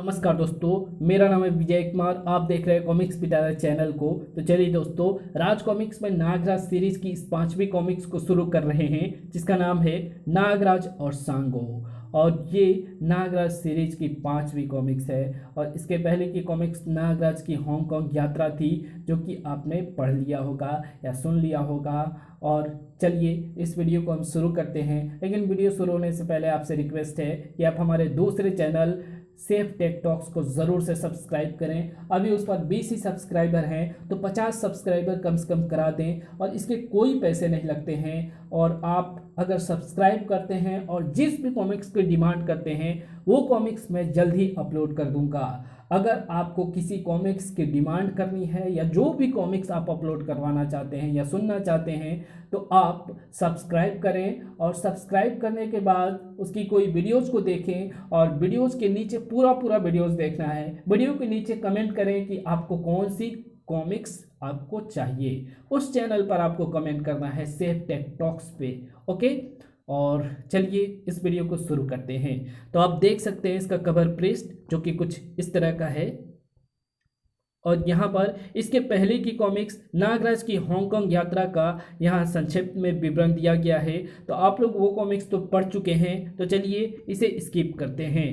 नमस्कार दोस्तों, मेरा नाम है विजय कुमार। आप देख रहे हैं कॉमिक्स पिटारा चैनल को। तो चलिए दोस्तों, राज कॉमिक्स में नागराज सीरीज की इस 5वीं कॉमिक्स को शुरू कर रहे हैं, जिसका नाम है नागराज और सांगो। और ये नागराज सीरीज की 5वीं कॉमिक्स है। और इसके पहले की कॉमिक्स नागराज की हांगकांग यात्रा थी, जो कि आपने पढ़ लिया होगा या सुन लिया होगा। और चलिए इस वीडियो को हम शुरू करते हैं, लेकिन वीडियो शुरू होने से पहले आपसे रिक्वेस्ट है कि आप हमारे दूसरे चैनल सेफ टेक टॉक्स को ज़रूर से सब्सक्राइब करें। अभी उस पर 20 ही सब्सक्राइबर हैं, तो 50 सब्सक्राइबर कम से कम करा दें। और इसके कोई पैसे नहीं लगते हैं। और आप अगर सब्सक्राइब करते हैं और जिस भी कॉमिक्स की डिमांड करते हैं, वो कॉमिक्स मैं जल्द ही अपलोड कर दूंगा। अगर आपको किसी कॉमिक्स की डिमांड करनी है या जो भी कॉमिक्स आप अपलोड करवाना चाहते हैं या सुनना चाहते हैं, तो आप सब्सक्राइब करें। और सब्सक्राइब करने के बाद उसकी कोई वीडियोस को देखें, और वीडियोस के नीचे पूरा वीडियोस देखना है। वीडियो के नीचे कमेंट करें कि आपको कौन सी कॉमिक्स आपको चाहिए। उस चैनल पर आपको कमेंट करना है, सेफ टेक टॉक्स पे। ओके, और चलिए इस वीडियो को शुरू करते हैं। तो आप देख सकते हैं इसका कवर पृष्ठ, जो कि कुछ इस तरह का है। और यहाँ पर इसके पहले की कॉमिक्स नागराज की हांगकांग यात्रा का यहाँ संक्षिप्त में विवरण दिया गया है। तो आप लोग वो कॉमिक्स तो पढ़ चुके हैं, तो चलिए इसे स्किप करते हैं।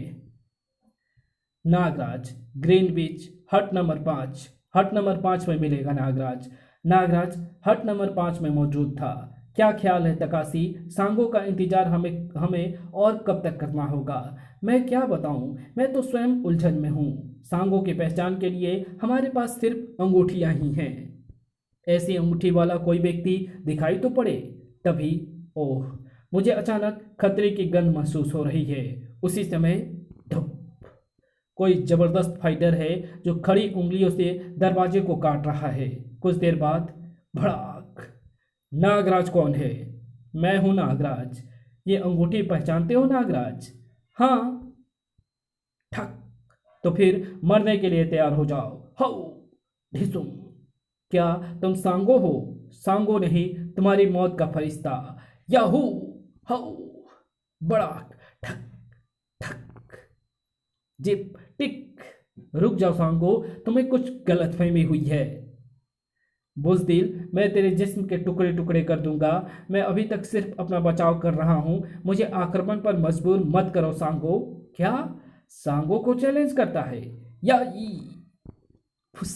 नागराज ग्रीनविच हट नंबर 5। हट नंबर 5 में मिलेगा नागराज। नागराज हट नंबर 5 में मौजूद था। क्या ख्याल है तकाशी, सांगो का इंतजार हमें और कब तक करना होगा? मैं क्या बताऊं, मैं तो स्वयं उलझन में हूं। सांगो की पहचान के लिए हमारे पास सिर्फ अंगूठियां ही हैं। ऐसी अंगूठी वाला कोई व्यक्ति दिखाई तो पड़े। तभी ओह, मुझे अचानक खतरे की गंध महसूस हो रही है। उसी समय धप, कोई जबरदस्त फाइटर है जो खड़ी उंगलियों से दरवाजे को काट रहा है। कुछ देर बाद भड़ाक। नागराज कौन है? मैं हूं नागराज। ये अंगूठी पहचानते हो नागराज? हाँ। ठक। तो फिर मरने के लिए तैयार हो जाओ। हाउ ढिसुम। क्या तुम सांगो हो? सांगो नहीं, तुम्हारी मौत का फरिश्ता। याहू। हाउ। बड़ा। ठक ठक। जिप टिक। रुक जाओ सांगो, तुम्हें कुछ गलतफहमी हुई है। बुज़दिल, मैं तेरे जिस्म के टुकड़े टुकड़े कर दूंगा। मैं अभी तक सिर्फ अपना बचाव कर रहा हूं। मुझे आक्रमण पर मजबूर मत करो सांगो। क्या? सांगो को चैलेंज करता है? या ई फुस।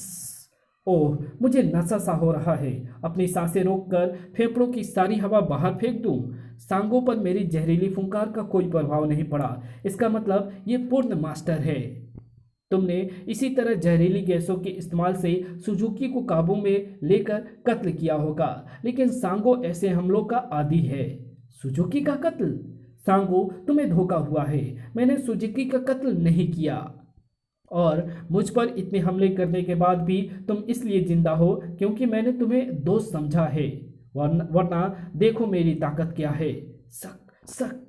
ओह, मुझे नशा सा हो रहा है। अपनी सांसें रोककर फेफड़ों की सारी हवा बाहर फेंक दूं। सांगो पर मेरी जहरीली फुंकार का कोई प्रभाव नहीं पड़ा। इसका मतलब ये पूर्ण मास्टर है। तुमने इसी तरह जहरीली गैसों के इस्तेमाल से सुजुकी को काबू में लेकर कत्ल किया होगा, लेकिन सांगो ऐसे हमलों का आदी है। सुजुकी का कत्ल? सांगो, तुम्हें धोखा हुआ है। मैंने सुजुकी का कत्ल नहीं किया। और मुझ पर इतने हमले करने के बाद भी तुम इसलिए जिंदा हो क्योंकि मैंने तुम्हें दोस्त समझा है। वरना देखो मेरी ताकत क्या है। सक सक।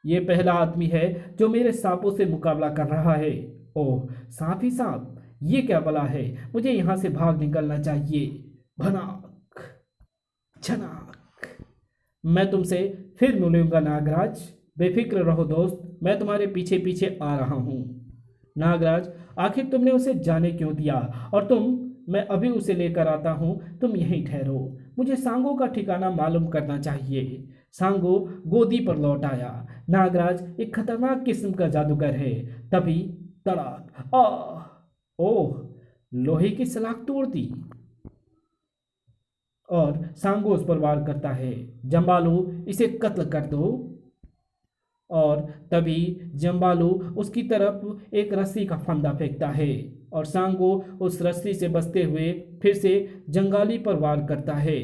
ये पहला आदमी है जो मेरे सांपों से मुकाबला कर रहा है। ओह, सांप ही सांप। ये क्या बला है? मुझे यहां से भाग निकलना चाहिए। भनाक झनाक। मैं तुमसे फिर मिलूंगा नागराज। बेफिक्र रहो दोस्त, मैं तुम्हारे पीछे पीछे आ रहा हूं। नागराज, आखिर तुमने उसे जाने क्यों दिया? और मैं अभी उसे लेकर आता हूं। तुम यहीं ठहरो। मुझे सांगो का ठिकाना मालूम करना चाहिए। सांगो गोदी पर लौट आया। नागराज एक खतरनाक किस्म का जादूगर है। तभी तड़ाक। ओह, लोहे की सलाख तोड़ दी। और सांगो उस पर वार करता है। जंबालू, इसे कत्ल कर दो। और तभी जंबालू उसकी तरफ एक रस्सी का फंदा फेंकता है, और सांगो उस रस्सी से बचते हुए फिर से जंगाली पर वार करता है।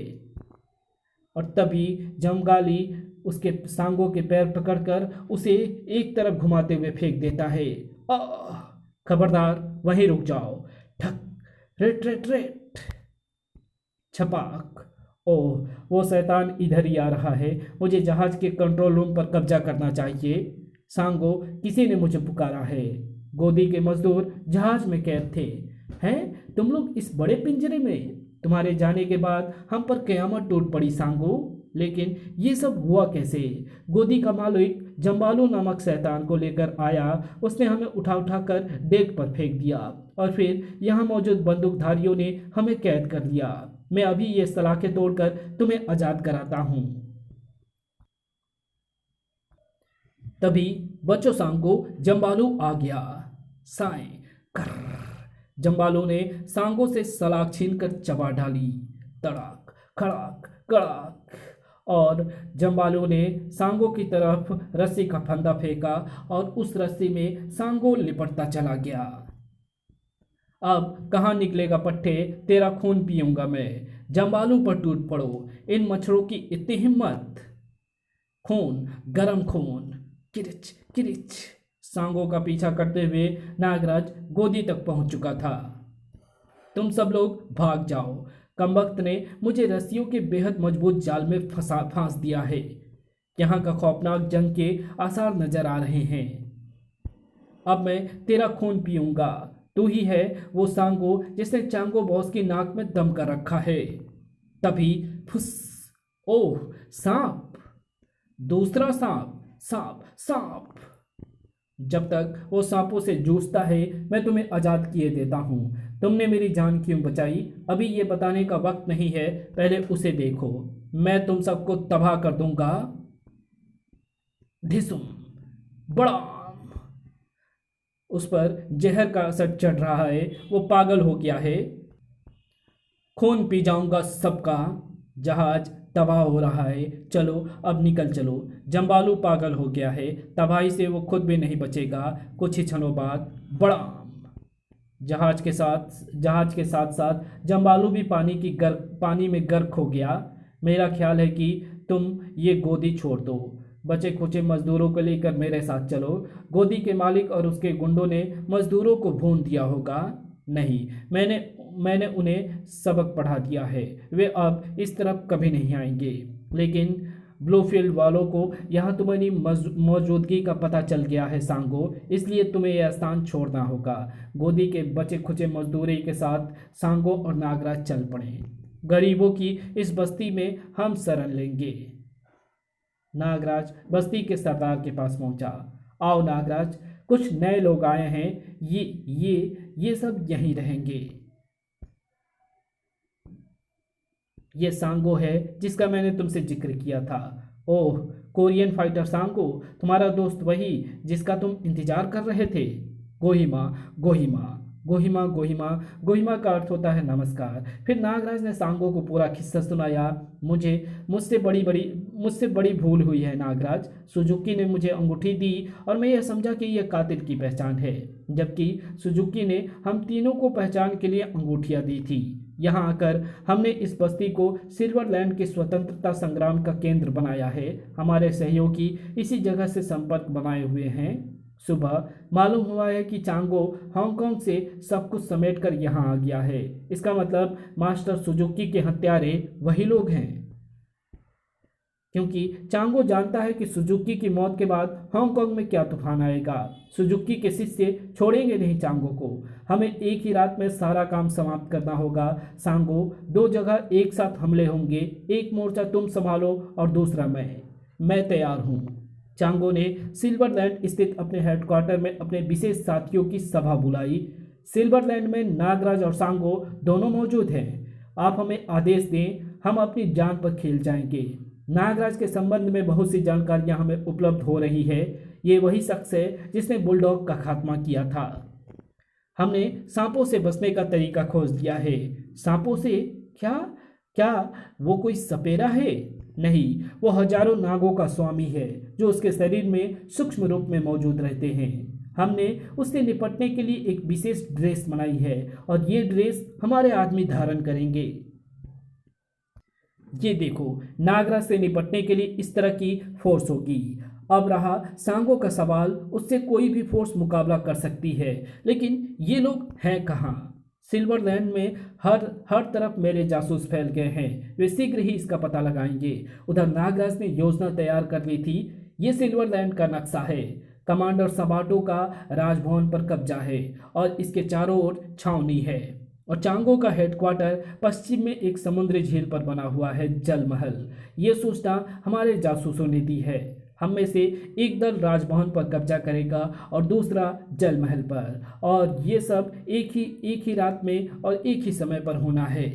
और तभी जंगाली उसके सांगो के पैर पकड़कर उसे एक तरफ घुमाते हुए फेंक देता है। खबरदार, वहीं रुक जाओ। ठक। रेट रेट रेट। छपाक। ओह, वो शैतान इधर ही आ रहा है। मुझे जहाज के कंट्रोल रूम पर कब्जा करना चाहिए। सांगो, किसी ने मुझे पुकारा है। गोदी के मजदूर जहाज में कैद थे। हैं तुम लोग इस बड़े पिंजरे में? तुम्हारे जाने के बाद हम पर कयामत टूट पड़ी सांगो। लेकिन ये सब हुआ कैसे? गोदी का मालिक जम्बालू नामक शैतान को लेकर आया, उसने हमें उठा उठा कर डेक पर फेंक दिया और फिर यहाँ मौजूद बंदूकधारियों ने हमें कैद कर लिया। मैं अभी ये सलाखें तोड़कर तुम्हें आजाद कराता हूँ। तभी बच्चों सांगो जम्बालू आ गया। साएं कर जम्बालू ने सांगो से सलाख छीनकर चबा डाली। तड़ाक खड़ाक कड़ाक और जम्बालू ने सांगो की तरफ रस्सी का फंदा फेंका और उस रस्सी में सांगो लिपटता चला गया। अब कहाँ निकलेगा पट्टे, तेरा खून पीऊंगा मैं। जम्बालू पर टूट पड़ो, इन मच्छरों की इतनी हिम्मत। खून, गरम खून, किरिच किरिच। सांगो का पीछा करते हुए नागराज गोदी तक पहुंच चुका था। तुम सब लोग भाग जाओ, कमबख्त ने मुझे रस्सियों के बेहद मजबूत जाल में फांस दिया है। यहाँ का खौफनाक जंग के आसार नजर आ रहे हैं। अब मैं तेरा खून पीऊंगा। तू ही है वो सांगो जिसने चांगो बॉस की नाक में दम कर रखा है। तभी फुस, ओह सांप, दूसरा सांप, सांप सांप। जब तक वो सांपों से जूझता है मैं तुम्हें आजाद किए देता हूँ। तुमने मेरी जान क्यों बचाई अभी ये बताने का वक्त नहीं है, पहले उसे देखो। मैं तुम सबको तबाह कर दूंगा। ढिसुम, बड़ा उस पर जहर का असर चढ़ रहा है, वो पागल हो गया है। खून पी जाऊंगा सबका। जहाज तबाह हो रहा है, चलो अब निकल चलो। जम्बालू पागल हो गया है, तबाही से वो खुद भी नहीं बचेगा। कुछ ही क्षणों बाद बड़ा जहाज के साथ साथ जम्बालू भी पानी में गर्क हो गया। मेरा ख्याल है कि तुम ये गोदी छोड़ दो, बचे खुचे मजदूरों को लेकर मेरे साथ चलो। गोदी के मालिक और उसके गुंडों ने मजदूरों को भून दिया होगा। नहीं, मैंने उन्हें सबक पढ़ा दिया है, वे अब इस तरफ कभी नहीं आएंगे। लेकिन ब्लूफील्ड वालों को यहाँ तुम्हारी मौजूदगी का पता चल गया है सांगो, इसलिए तुम्हें यह स्थान छोड़ना होगा। गोदी के बचे खुचे मजदूरी के साथ सांगो और नागराज चल पड़े। गरीबों की इस बस्ती में हम शरण लेंगे। नागराज बस्ती के सरदार के पास पहुंचा। आओ नागराज, कुछ नए लोग आए हैं, ये सब यहीं रहेंगे। ये सांगो है जिसका मैंने तुमसे जिक्र किया था। ओह, कोरियन फाइटर सांगो, तुम्हारा दोस्त वही जिसका तुम इंतजार कर रहे थे। गोहिमा गोहिमा गोहिमा गोहिमा गोहिमा का अर्थ होता है नमस्कार। फिर नागराज ने सांगो को पूरा किस्सा सुनाया। मुझसे बड़ी भूल हुई है नागराज। सुजुकी ने मुझे अंगूठी दी और मैं यह समझा कि यह कातिल की पहचान है, जबकि सुजुकी ने हम तीनों को पहचान के लिए अंगूठियां दी थी। यहाँ आकर हमने इस बस्ती को सिल्वरलैंड के स्वतंत्रता संग्राम का केंद्र बनाया है। हमारे सहयोगी इसी जगह से संपर्क बनाए हुए हैं। सुबह मालूम हुआ है कि चांगो हांगकांग से सब कुछ समेटकर यहाँ आ गया है। इसका मतलब मास्टर सुजुकी के हत्यारे वही लोग हैं, क्योंकि चांगो जानता है कि सुजुकी की मौत के बाद हांगकांग में क्या तूफान आएगा। सुजुकी के शिष्य छोड़ेंगे नहीं चांगो को। हमें एक ही रात में सारा काम समाप्त करना होगा। सांगो, 2 जगह एक साथ हमले होंगे, एक मोर्चा तुम संभालो और दूसरा मैं तैयार हूँ। चांगो ने सिल्वरलैंड स्थित अपने हेडक्वार्टर में अपने विशेष साथियों की सभा बुलाई। सिल्वरलैंड में नागराज और सांगो दोनों मौजूद हैं। आप हमें आदेश दें, हम अपनी जान पर खेल जाएंगे। नागराज के संबंध में बहुत सी जानकारियां हमें उपलब्ध हो रही है। ये वही शख्स है जिसने बुलडॉग का खात्मा किया था। हमने सांपों से बचने का तरीका खोज दिया है। सांपों से? क्या वो कोई सपेरा है? नहीं, वो हजारों नागों का स्वामी है जो उसके शरीर में सूक्ष्म रूप में मौजूद रहते हैं। हमने उससे निपटने के लिए एक विशेष ड्रेस बनाई है और ये ड्रेस हमारे आदमी धारण करेंगे। ये देखो, नागराज से निपटने के लिए इस तरह की फोर्स होगी। अब रहा सांगो का सवाल, उससे कोई भी फोर्स मुकाबला कर सकती है, लेकिन ये लोग हैं कहाँ? सिल्वरलैंड में हर तरफ मेरे जासूस फैल गए हैं, वे शीघ्र ही इसका पता लगाएंगे। उधर नागराज ने योजना तैयार कर ली थी। ये सिल्वरलैंड का नक्शा है। कमांडर सबाटो का राजभवन पर कब्जा है और इसके चारों ओर छावनी है। और चांगो का हेडक्वार्टर पश्चिम में एक समुद्री झील पर बना हुआ है, जल महल। ये सूचना हमारे जासूसों ने दी है। हम में से एक दल राजभवन पर कब्जा करेगा और दूसरा जल महल पर, और ये सब एक ही रात में और एक ही समय पर होना है।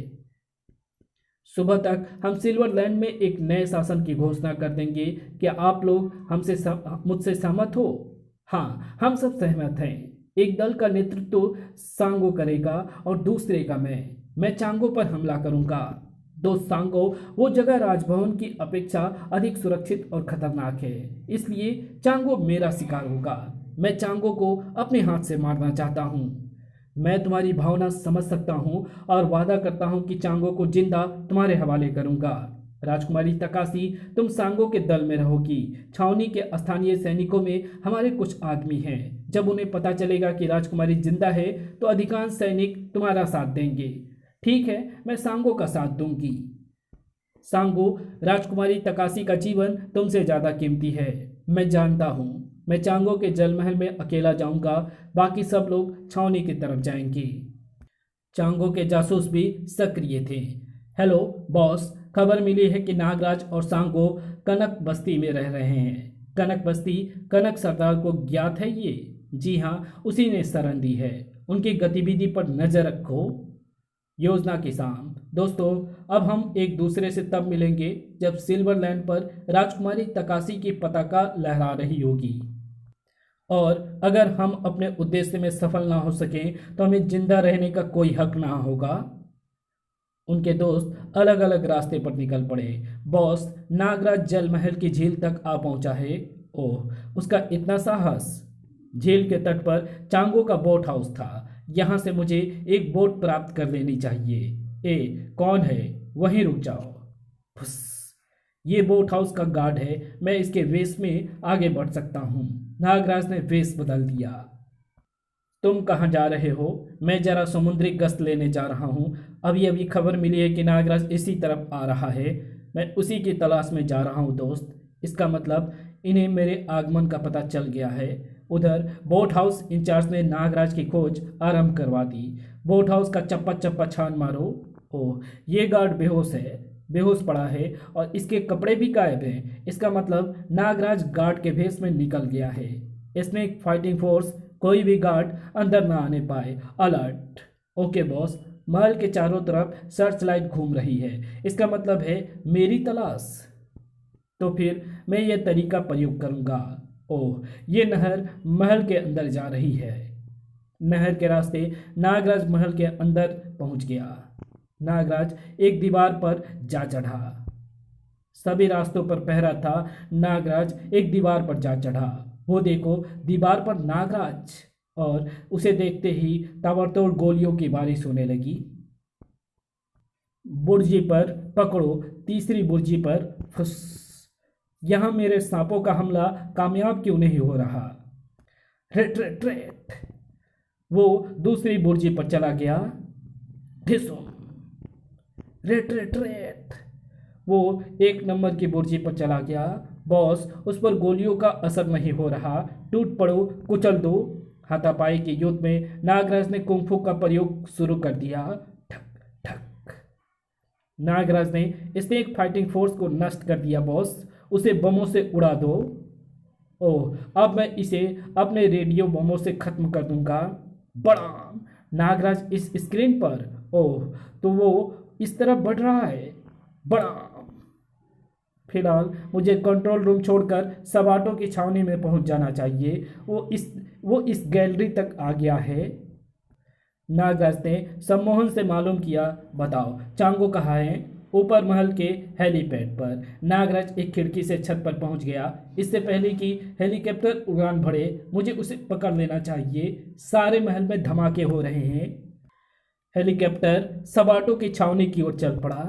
सुबह तक हम सिल्वरलैंड में एक नए शासन की घोषणा कर देंगे। क्या आप लोग मुझसे सहमत हो? हाँ, हम सब सहमत हैं। एक दल का नेतृत्व सांगो करेगा और दूसरे का मैं चांगो पर हमला करूंगा। दोस्त सांगो, वो जगह राजभवन की अपेक्षा अधिक सुरक्षित और खतरनाक है, इसलिए चांगो मेरा शिकार होगा। मैं चांगो को अपने हाथ से मारना चाहता हूँ। मैं तुम्हारी भावना समझ सकता हूँ और वादा करता हूँ कि चांगो को जिंदा तुम्हारे हवाले करूंगा। राजकुमारी तकाशी, तुम सांगो के दल में रहोगी। छावनी के स्थानीय सैनिकों में हमारे कुछ आदमी हैं। जब उन्हें पता चलेगा कि राजकुमारी जिंदा है तो अधिकांश सैनिक तुम्हारा साथ देंगे। ठीक है, मैं सांगो का साथ दूंगी। सांगो, राजकुमारी तकाशी का जीवन तुमसे ज्यादा कीमती है। मैं जानता हूँ। मैं चांगो के जल महल में अकेला जाऊंगा, बाकी सब लोग छावनी की तरफ जाएंगे। चांगो के जासूस भी सक्रिय थे। हेलो बॉस, खबर मिली है कि नागराज और सांगो कनक बस्ती में रह रहे हैं। कनक बस्ती कनक सरदार को ज्ञात है ये? जी हाँ, उसी ने शरण दी है। उनकी गतिविधि पर नजर रखो। योजना की शाम। दोस्तों, अब हम एक दूसरे से तब मिलेंगे जब सिल्वरलैंड पर राजकुमारी तकाशी की पताका लहरा रही होगी, और अगर हम अपने उद्देश्य में सफल ना हो सकें तो हमें जिंदा रहने का कोई हक ना होगा। उनके दोस्त अलग अलग रास्ते पर निकल पड़े। बॉस, नागराज जल महल की झील तक आ पहुंचा है। ओह, उसका इतना साहस! झील के तट पर चांगो का बोट हाउस था। यहाँ से मुझे एक बोट प्राप्त कर लेनी चाहिए। कौन है? वहीं रुक जाओ। फुस, ये बोट हाउस का गार्ड है। मैं इसके वेश में आगे बढ़ सकता हूँ। नागराज ने वेश बदल दिया। तुम कहाँ जा रहे हो? मैं जरा समुद्री गश्त लेने जा रहा हूँ। अभी अभी खबर मिली है कि नागराज इसी तरफ आ रहा है। मैं उसी की तलाश में जा रहा हूँ दोस्त। इसका मतलब इन्हें मेरे आगमन का पता चल गया है। उधर बोट हाउस इंचार्ज ने नागराज की खोज आरंभ करवा दी। बोट हाउस का चप्पा चप्पा छान मारो। ओह, ये गार्ड बेहोश पड़ा है और इसके कपड़े भी गायब हैं। इसका मतलब नागराज गार्ड के भेष में निकल गया है। स्नेक फाइटिंग फोर्स, कोई भी गार्ड अंदर ना आने पाए। अलर्ट। ओके बॉस, महल के चारों तरफ सर्च लाइट घूम रही है। इसका मतलब है मेरी तलाश। तो फिर मैं यह तरीका प्रयोग करूंगा। ओह, ये नहर महल के अंदर जा रही है। नहर के रास्ते नागराज महल के अंदर पहुंच गया। नागराज एक दीवार पर जा चढ़ा। सभी रास्तों पर पहरा था। नागराज एक दीवार पर जा चढ़ा। वो देखो, दीवार पर नागराज, और उसे देखते ही ताबड़तोड़ गोलियों की बारिश होने लगी। बुर्जी पर पकड़ो, तीसरी बुर्जी पर फुस। यहां मेरे सांपों का हमला कामयाब क्यों नहीं हो रहा? रेट रेट रेट। वो दूसरी बुर्जी पर चला गया। ठिसुम। रेट रेट रेट। वो एक नंबर की बुर्जी पर चला गया। बॉस, उस पर गोलियों का असर नहीं हो रहा। टूट पड़ो, कुचल दो। हाथापाई के युद्ध में नागराज ने कुंफू का प्रयोग शुरू कर दिया। ठक ठक। नागराज ने स्नेक फाइटिंग फोर्स को नष्ट कर दिया। बॉस, उसे बमों से उड़ा दो। ओह, अब मैं इसे अपने रेडियो बमों से खत्म कर दूंगा। बड़ा नागराज इस स्क्रीन पर। ओह, तो वो इस तरफ बढ़ रहा है। बड़ा। फिलहाल मुझे कंट्रोल रूम छोड़कर सबाटों की छावनी में पहुंच जाना चाहिए। वो इस गैलरी तक आ गया है। नागराज ने सम्मोहन से मालूम किया। बताओ, चांगो कहाँ है? ऊपर महल के हेलीपैड पर। नागराज एक खिड़की से छत पर पहुंच गया। इससे पहले कि हेलीकॉप्टर उड़ान भरे, मुझे उसे पकड़ लेना चाहिए। सारे महल में धमाके हो रहे हैं। हेलीकॉप्टर सबाटो की छावनी की ओर चल पड़ा।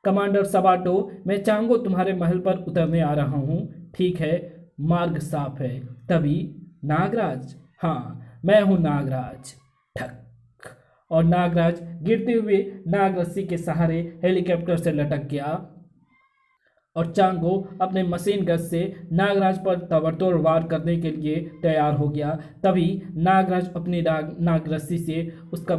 कमांडर सबाटो, मैं चांगो तुम्हारे महल पर उतरने आ रहा हूँ। ठीक है, मार्ग साफ है। तभी नागराज, हाँ मैं हूँ नागराज। ठक। और नागराज गिरते हुए नागरस्सी के सहारे हेलीकॉप्टर से लटक गया, और चांगो अपने मशीन गन से नागराज पर ताबड़तोड़ वार करने के लिए तैयार हो गया। तभी नागराज अपनी नागरस्सी से उसका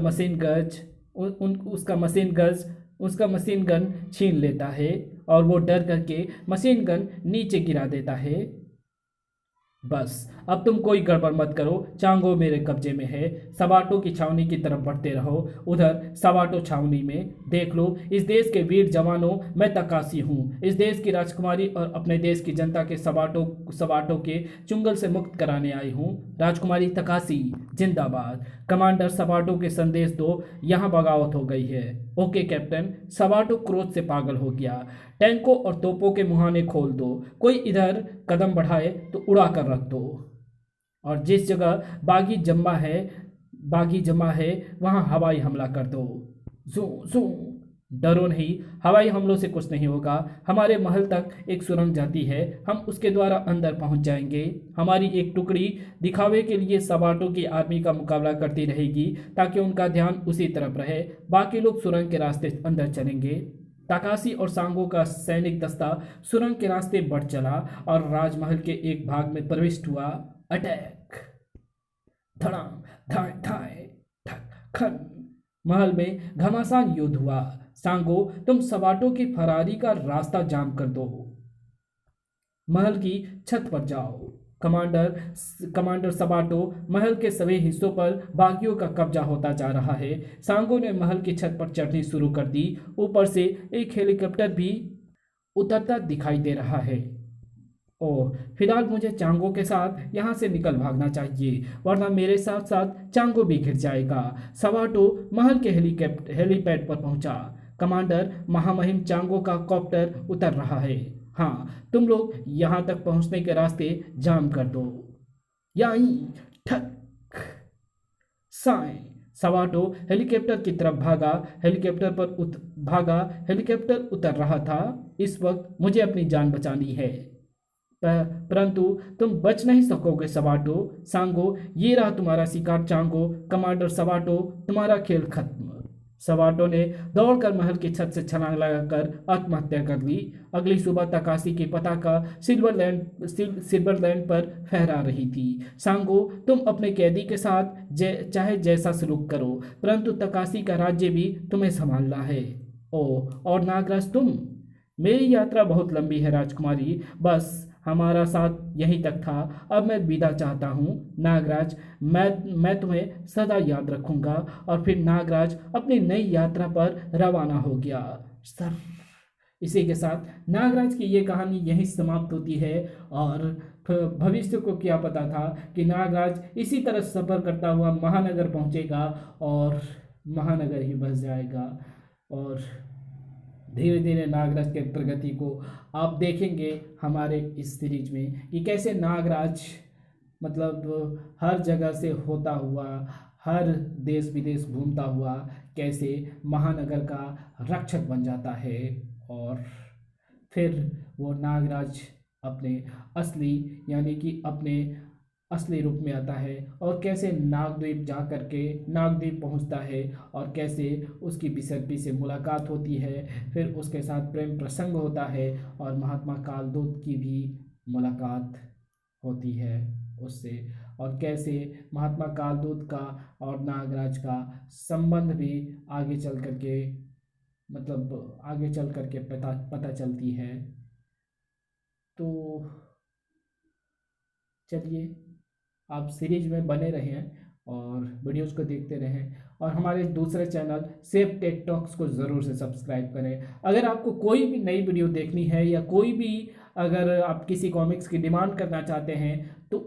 मशीन गन छीन लेता है और वो डर करके मशीन गन नीचे गिरा देता है। बस अब तुम कोई गड़बड़ मत करो, चांगो मेरे कब्जे में है। सबाटो की छावनी की तरफ बढ़ते रहो। उधर सबाटो छावनी में देख लो, इस देश के वीर जवानों, मैं तकाशी हूँ, इस देश की राजकुमारी और अपने देश की जनता के सबाटो के चुंगल से मुक्त कराने आई हूँ। राजकुमारी तकाशी जिंदाबाद। कमांडर सबाटो के संदेश दो, यहाँ बगावत हो गई है। Okay captain. सबाटो क्रोध से पागल हो गया। टैंकों और तोपों के मुहाने खोल दो, कोई इधर कदम बढ़ाए तो उड़ा कर रख दो, और जिस जगह बागी जमा है वहां हवाई हमला कर दो। जू जू। डरो नहीं, हवाई हमलों से कुछ नहीं होगा। हमारे महल तक एक सुरंग जाती है, हम उसके द्वारा अंदर पहुंच जाएंगे। हमारी एक टुकड़ी दिखावे के लिए सबाटो की आर्मी का मुकाबला करती रहेगी ताकि उनका ध्यान उसी तरफ रहे। बाकी लोग सुरंग के रास्ते अंदर चलेंगे। ताकाशी और सांगो का सैनिक दस्ता सुरंग के रास्ते बढ़ चला और राजमहल के एक भाग में प्रविष्ट हुआ। अटैक। धड़ाम धाए धाए ठक खन। महल में घमासान युद्ध हुआ। सांगो, तुम सबाटो की फरारी का रास्ता जाम कर दो, महल की छत पर जाओ। कमांडर सबाटो, महल के सभी हिस्सों पर बागियों का कब्जा होता जा रहा है। सांगो ने महल की छत पर चढ़नी शुरू कर दी। ऊपर से एक हेलीकॉप्टर भी उतरता दिखाई दे रहा है। ओह, फिलहाल मुझे चांगो के साथ यहाँ से निकल भागना चाहिए, वरना मेरे साथ साथ चांगो भी गिर जाएगा। सबाटो महल के हेलीपैड पर पहुंचा। कमांडर, महामहिम चांगो का कॉप्टर उतर रहा है। हाँ, तुम लोग यहाँ तक पहुँचने के रास्ते जाम कर दो। याई ठक साए। सबाटो हेलीकॉप्टर की तरफ भागा। हेलीकॉप्टर उतर रहा था। इस वक्त मुझे अपनी जान बचानी है, परंतु तुम बच नहीं सकोगे सबाटो। सांगो, ये रहा तुम्हारा शिकार। चांगो, कमांडर सबाटो, तुम्हारा खेल खत्म। सबाटो ने दौड़कर महल की छत से छलांग लगाकर आत्महत्या कर ली। अगली सुबह तकाशी की पताका सिल्वरलैंड पर फहरा रही थी। सांगो, तुम अपने कैदी के साथ चाहे जैसा सलूक करो, परंतु तकाशी का राज्य भी तुम्हें संभालना है। ओह, और नागराज तुम? मेरी यात्रा बहुत लंबी है राजकुमारी, बस हमारा साथ यहीं तक था। अब मैं विदा चाहता हूँ नागराज। मैं तुम्हें सदा याद रखूंगा। और फिर नागराज अपनी नई यात्रा पर रवाना हो गया। सर, इसी के साथ नागराज की ये कहानी यहीं समाप्त होती है। और भविष्य को क्या पता था कि नागराज इसी तरह सफ़र करता हुआ महानगर पहुँचेगा और महानगर ही बस जाएगा। और धीरे धीरे नागराज के प्रगति को आप देखेंगे हमारे इस सीरीज में कि कैसे नागराज मतलब हर जगह से होता हुआ, हर देश विदेश घूमता हुआ, कैसे महानगर का रक्षक बन जाता है। और फिर वो नागराज अपने असली यानी कि अपने असली रूप में आता है और कैसे नागद्वीप जा कर के नागद्वीप पहुंचता है और कैसे उसकी बिसर्पी से मुलाकात होती है। फिर उसके साथ प्रेम प्रसंग होता है और महात्मा कालदूत की भी मुलाकात होती है उससे। और कैसे महात्मा कालदूत का और नागराज का संबंध भी आगे चल कर के पता चलती है। तो चलिए, आप सीरीज में बने रहें और वीडियोज़ को देखते रहें और हमारे दूसरे चैनल सेफ टेक टॉक्स को ज़रूर से सब्सक्राइब करें। अगर आपको कोई भी नई वीडियो देखनी है या कोई भी अगर आप किसी कॉमिक्स की डिमांड करना चाहते हैं तो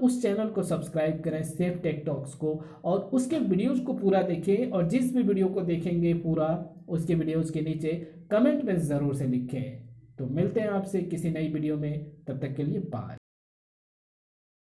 उस चैनल को सब्सक्राइब करें, सेफ टेक टॉक्स को, और उसके वीडियोज़ को पूरा देखें। और जिस भी वीडियो को देखेंगे पूरा, उसके वीडियोज़ के नीचे कमेंट में ज़रूर से लिखें। तो मिलते हैं आपसे किसी नई वीडियो में, तब तक के लिए बाय।